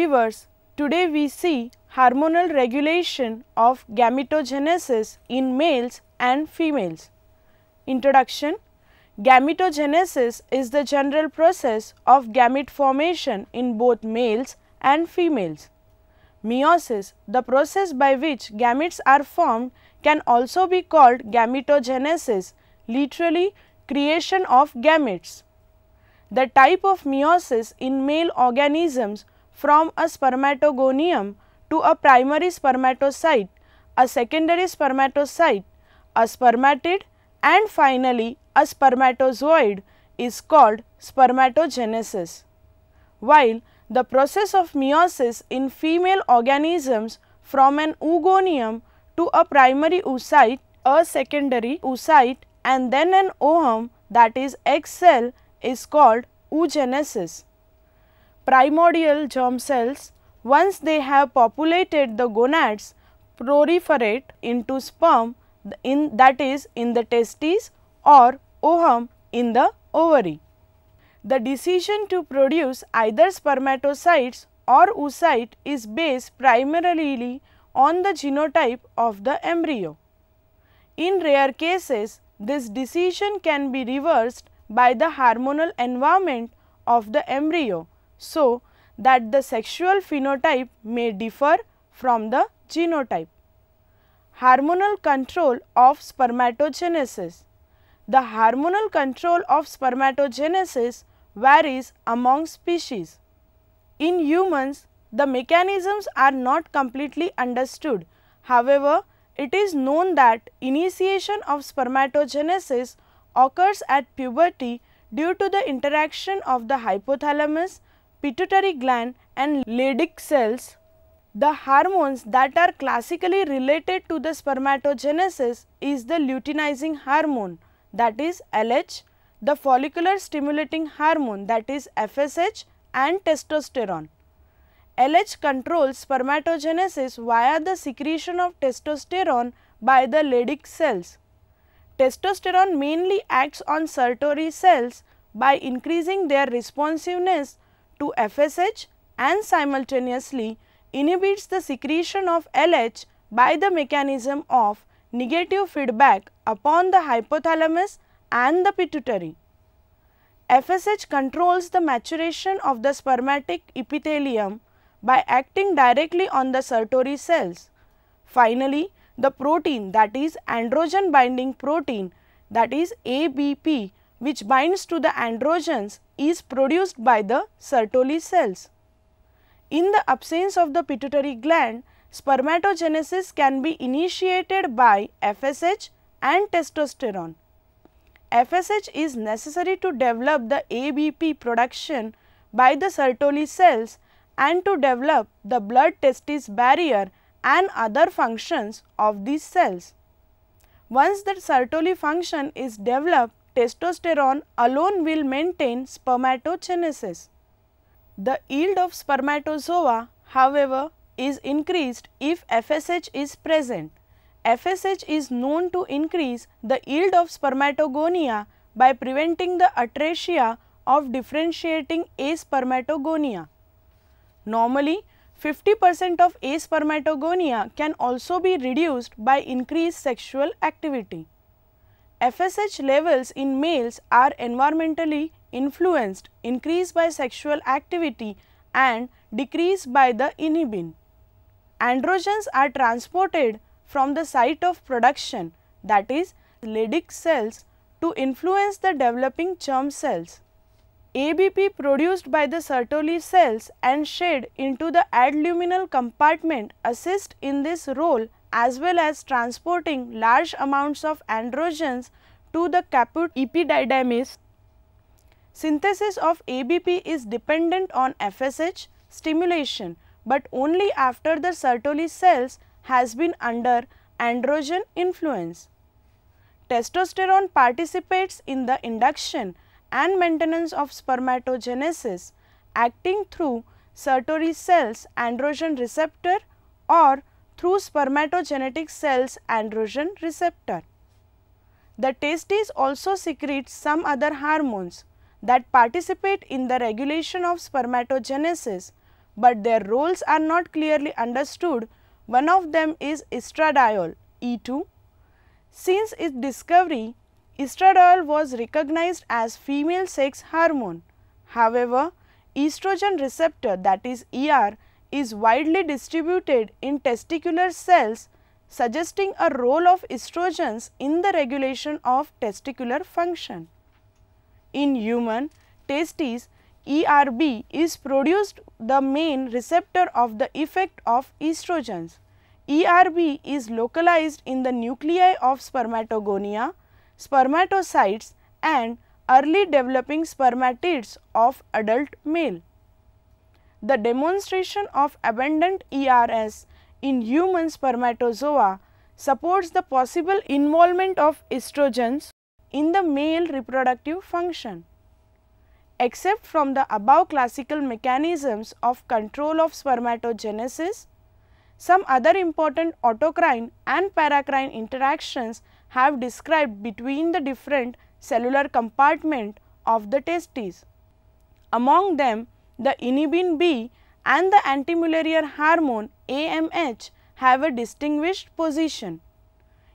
viewers, today we see hormonal regulation of gametogenesis in males and females. Introduction. Gametogenesis is the general process of gamete formation in both males and females. Meiosis, the process by which gametes are formed, can also be called gametogenesis, literally creation of gametes. The type of meiosis in male organisms from a spermatogonium to a primary spermatocyte, a secondary spermatocyte, a spermatid and finally a spermatozoid is called spermatogenesis. While the process of meiosis in female organisms from an oogonium to a primary oocyte, a secondary oocyte and then an ovum, that is egg cell, is called oogenesis. Primordial germ cells, once they have populated the gonads, proliferate into sperm in the testes or ovum in the ovary. The decision to produce either spermatocytes or oocyte is based primarily on the genotype of the embryo. In rare cases, this decision can be reversed by the hormonal environment of the embryo, so that the sexual phenotype may differ from the genotype. Hormonal control of spermatogenesis. The hormonal control of spermatogenesis varies among species. In humans, the mechanisms are not completely understood. However, it is known that initiation of spermatogenesis occurs at puberty due to the interaction of the hypothalamus, pituitary gland and Leydig cells. The hormones that are classically related to the spermatogenesis is the luteinizing hormone, that is LH, the follicular stimulating hormone, that is FSH, and testosterone. LH controls spermatogenesis via the secretion of testosterone by the Leydig cells. Testosterone mainly acts on Sertoli cells by increasing their responsiveness to FSH and simultaneously inhibits the secretion of LH by the mechanism of negative feedback upon the hypothalamus and the pituitary. FSH controls the maturation of the spermatic epithelium by acting directly on the Sertoli cells. Finally, the protein, that is androgen binding protein, that is ABP, which binds to the androgens, is produced by the Sertoli cells. In the absence of the pituitary gland, spermatogenesis can be initiated by FSH and testosterone. FSH is necessary to develop the ABP production by the Sertoli cells and to develop the blood-testis barrier and other functions of these cells. Once the Sertoli function is developed, testosterone alone will maintain spermatogenesis. The yield of spermatozoa, however, is increased if FSH is present. FSH is known to increase the yield of spermatogonia by preventing the atresia of differentiating aspermatogonia. Normally, 50% of aspermatogonia can also be reduced by increased sexual activity. FSH levels in males are environmentally influenced, increased by sexual activity and decreased by the inhibin. Androgens are transported from the site of production, that is Leydig cells, to influence the developing germ cells. ABP produced by the Sertoli cells and shed into the adluminal compartment assist in this role as well as transporting large amounts of androgens to the caput epididymis. Synthesis of ABP is dependent on FSH stimulation, but only after the Sertoli cells has been under androgen influence. Testosterone participates in the induction and maintenance of spermatogenesis acting through Sertoli cells androgen receptor or through spermatogenetic cells androgen receptor. The testes also secrete some other hormones that participate in the regulation of spermatogenesis. but their roles are not clearly understood. One of them is estradiol E2. Since its discovery, estradiol was recognized as female sex hormone. However, estrogen receptor, that is ER, is widely distributed in testicular cells, suggesting a role of estrogens in the regulation of testicular function. In human testes, ERB is produced, the main receptor of the effect of estrogens. ERB is localized in the nuclei of spermatogonia, spermatocytes and early developing spermatids of adult male. The demonstration of abundant ERS in human spermatozoa supports the possible involvement of estrogens in the male reproductive function. Except from the above classical mechanisms of control of spermatogenesis, some other important autocrine and paracrine interactions have described between the different cellular compartments of the testes. Among them, the inhibin B and the antimullerian hormone AMH have a distinguished position.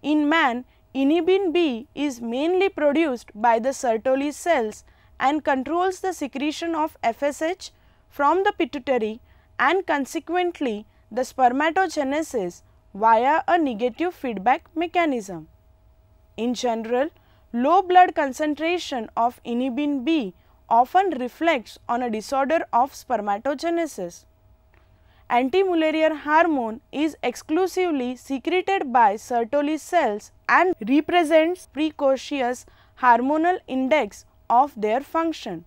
In man, inhibin B is mainly produced by the Sertoli cells and controls the secretion of FSH from the pituitary and consequently the spermatogenesis via a negative feedback mechanism. In general, low blood concentration of inhibin B often reflects on a disorder of spermatogenesis. Antimullerian hormone is exclusively secreted by Sertoli cells and represents precocious hormonal index of their function.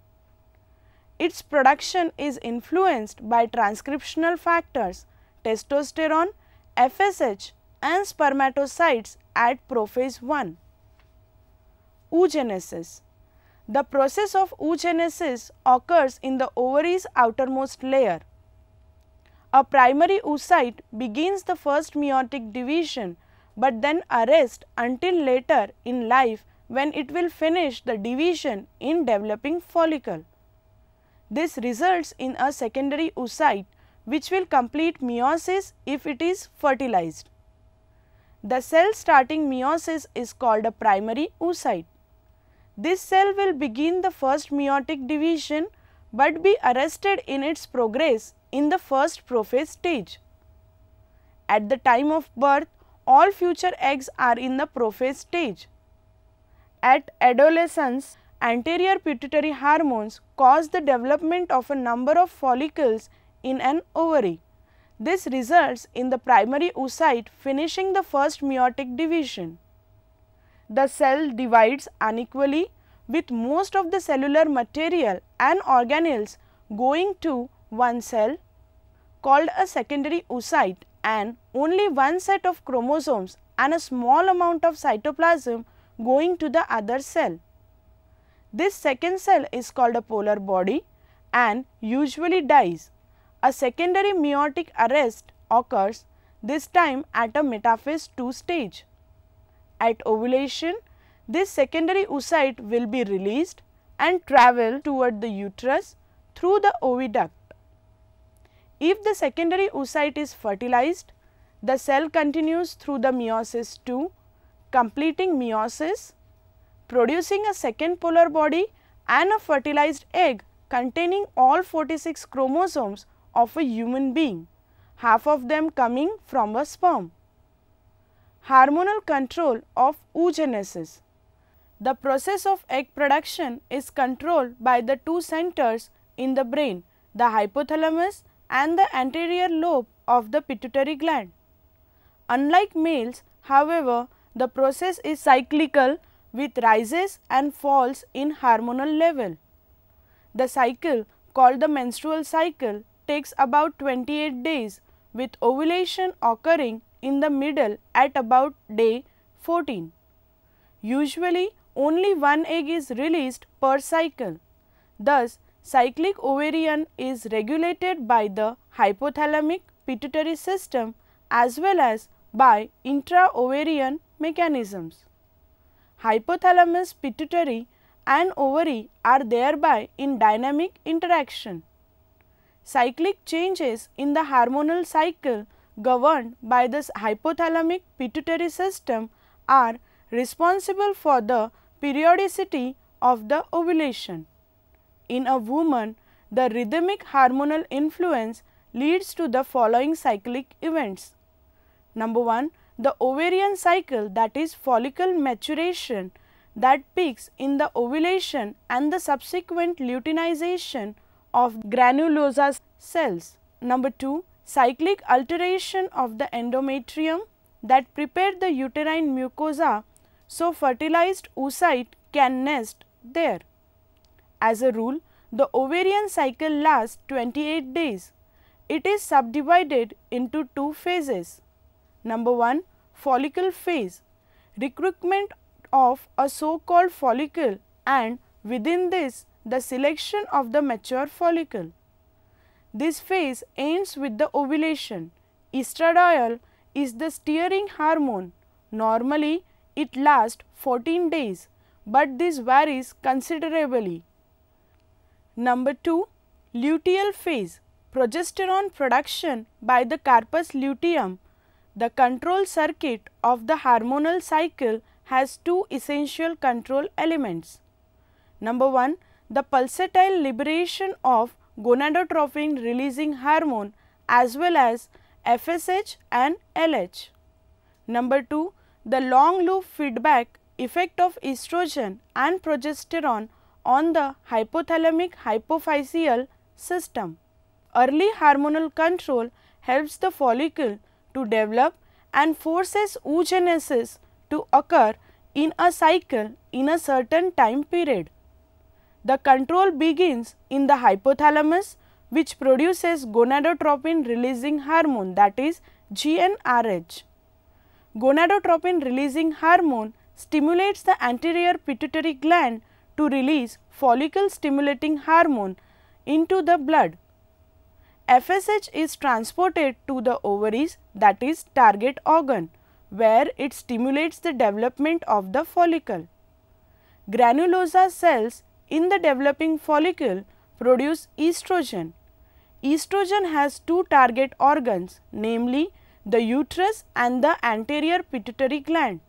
Its production is influenced by transcriptional factors, testosterone, FSH and spermatocytes at prophase 1. Oogenesis. The process of oogenesis occurs in the ovary's outermost layer. A primary oocyte begins the first meiotic division, but then arrests until later in life when it will finish the division in developing follicle. This results in a secondary oocyte which will complete meiosis if it is fertilized. The cell starting meiosis is called a primary oocyte. This cell will begin the first meiotic division but be arrested in its progress in the first prophase stage. At the time of birth, all future eggs are in the prophase stage. At adolescence, anterior pituitary hormones cause the development of a number of follicles in an ovary. This results in the primary oocyte finishing the first meiotic division. The cell divides unequally, with most of the cellular material and organelles going to one cell called a secondary oocyte and only one set of chromosomes and a small amount of cytoplasm going to the other cell. This second cell is called a polar body and usually dies. A secondary meiotic arrest occurs, this time at a metaphase 2 stage. At ovulation, this secondary oocyte will be released and travel toward the uterus through the oviduct. If the secondary oocyte is fertilized, the cell continues through the meiosis 2, completing meiosis, producing a second polar body and a fertilized egg containing all 46 chromosomes of a human being, half of them coming from a sperm. Hormonal control of oogenesis. The process of egg production is controlled by the two centers in the brain, the hypothalamus and the anterior lobe of the pituitary gland. Unlike males, however, the process is cyclical with rises and falls in hormonal level. The cycle, called the menstrual cycle, takes about 28 days, with ovulation occurring in the middle at about day 14. Usually, only one egg is released per cycle. Thus, cyclic ovarian is regulated by the hypothalamic pituitary system as well as by intra-ovarian mechanisms. Hypothalamus, pituitary and ovary are thereby in dynamic interaction. cyclic changes in the hormonal cycle governed by the hypothalamic pituitary system are responsible for the periodicity of the ovulation. In a woman, the rhythmic hormonal influence leads to the following cyclic events. Number 1, the ovarian cycle, that is follicle maturation, that peaks in the ovulation and the subsequent luteinization of granulosa cells. Number 2, cyclic alteration of the endometrium that prepare the uterine mucosa so fertilized oocyte can nest there. As a rule, the ovarian cycle lasts 28 days. It is subdivided into two phases. Number 1, follicle phase, recruitment of a so-called follicle, and within this the selection of the mature follicle. This phase ends with the ovulation. Estradiol is the steering hormone. Normally it lasts 14 days, but this varies considerably. Number 2, luteal phase, progesterone production by the corpus luteum. The control circuit of the hormonal cycle has two essential control elements. Number 1, the pulsatile liberation of gonadotropin releasing hormone as well as FSH and LH. Number 2, the long loop feedback effect of estrogen and progesterone on the hypothalamic hypophyseal system. Early hormonal control helps the follicle to develop and forces oogenesis to occur in a cycle in a certain time period. The control begins in the hypothalamus, which produces gonadotropin releasing hormone, that is GnRH. Gonadotropin releasing hormone stimulates the anterior pituitary gland to release follicle stimulating hormone into the blood. FSH is transported to the ovaries, that is target organ, where it stimulates the development of the follicle. Granulosa cells in the developing follicle produce estrogen. Estrogen has two target organs, namely the uterus and the anterior pituitary gland.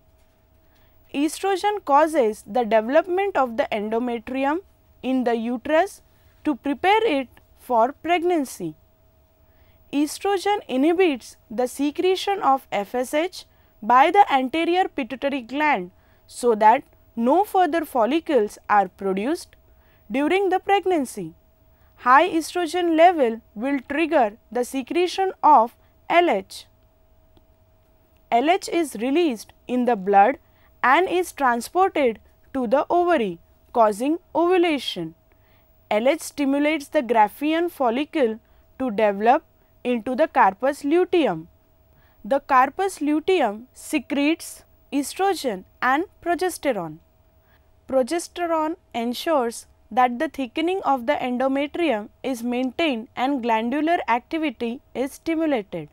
Estrogen causes the development of the endometrium in the uterus to prepare it for pregnancy. Estrogen inhibits the secretion of FSH by the anterior pituitary gland so that no further follicles are produced during the pregnancy. High estrogen level will trigger the secretion of LH. LH is released in the blood and is transported to the ovary, causing ovulation. LH stimulates the Graafian follicle to develop into the corpus luteum. The corpus luteum secretes estrogen and progesterone. Progesterone ensures that the thickening of the endometrium is maintained and glandular activity is stimulated.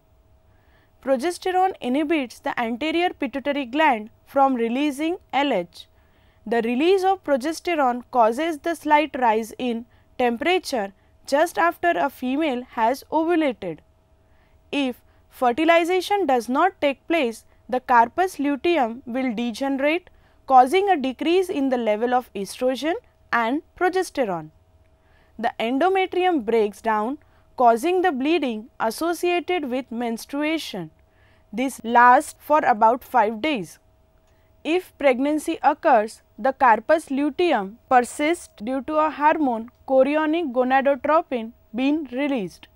Progesterone inhibits the anterior pituitary gland from releasing LH. The release of progesterone causes the slight rise in temperature just after a female has ovulated. If fertilization does not take place, the corpus luteum will degenerate, causing a decrease in the level of estrogen and progesterone. The endometrium breaks down, causing the bleeding associated with menstruation. This lasts for about 5 days. If pregnancy occurs, the corpus luteum persists due to a hormone chorionic gonadotropin being released.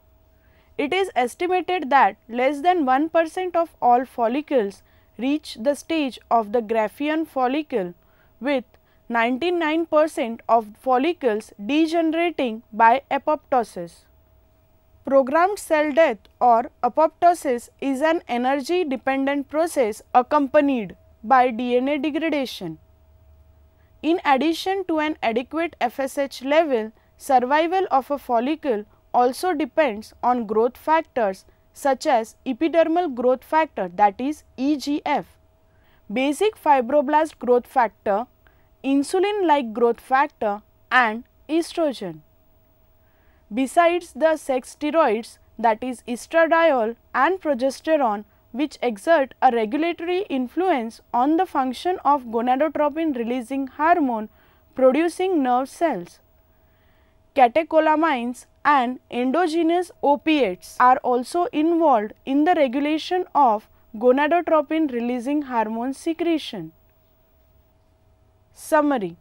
It is estimated that less than 1% of all follicles reach the stage of the Graafian follicle, with 99% of follicles degenerating by apoptosis. Programmed cell death or apoptosis is an energy dependent process accompanied by DNA degradation. In addition to an adequate FSH level, survival of a follicle also depends on growth factors such as epidermal growth factor, that is EGF, basic fibroblast growth factor, insulin like growth factor and estrogen. Besides the sex steroids, that is estradiol and progesterone, which exert a regulatory influence on the function of gonadotropin releasing hormone producing nerve cells. Catecholamines and endogenous opiates are also involved in the regulation of gonadotropin releasing hormone secretion. Summary: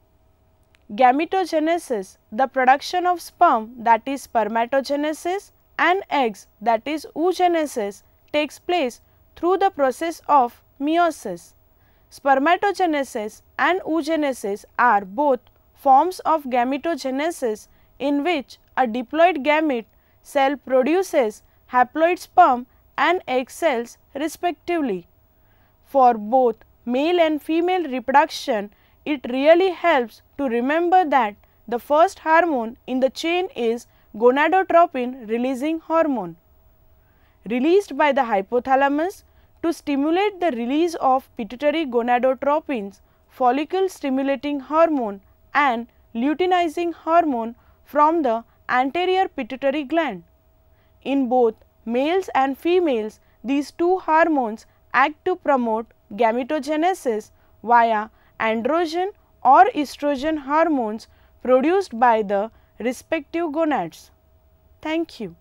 gametogenesis, the production of sperm, that is spermatogenesis, and eggs, that is oogenesis, takes place through the process of meiosis. Spermatogenesis and oogenesis are both forms of gametogenesis in which a diploid gamete cell produces haploid sperm and egg cells respectively. For both male and female reproduction, it really helps to remember that the first hormone in the chain is gonadotropin releasing hormone, released by the hypothalamus to stimulate the release of pituitary gonadotropins, follicle stimulating hormone and luteinizing hormone from the anterior pituitary gland. In both males and females, these two hormones act to promote gametogenesis via androgen or estrogen hormones produced by the respective gonads. Thank you.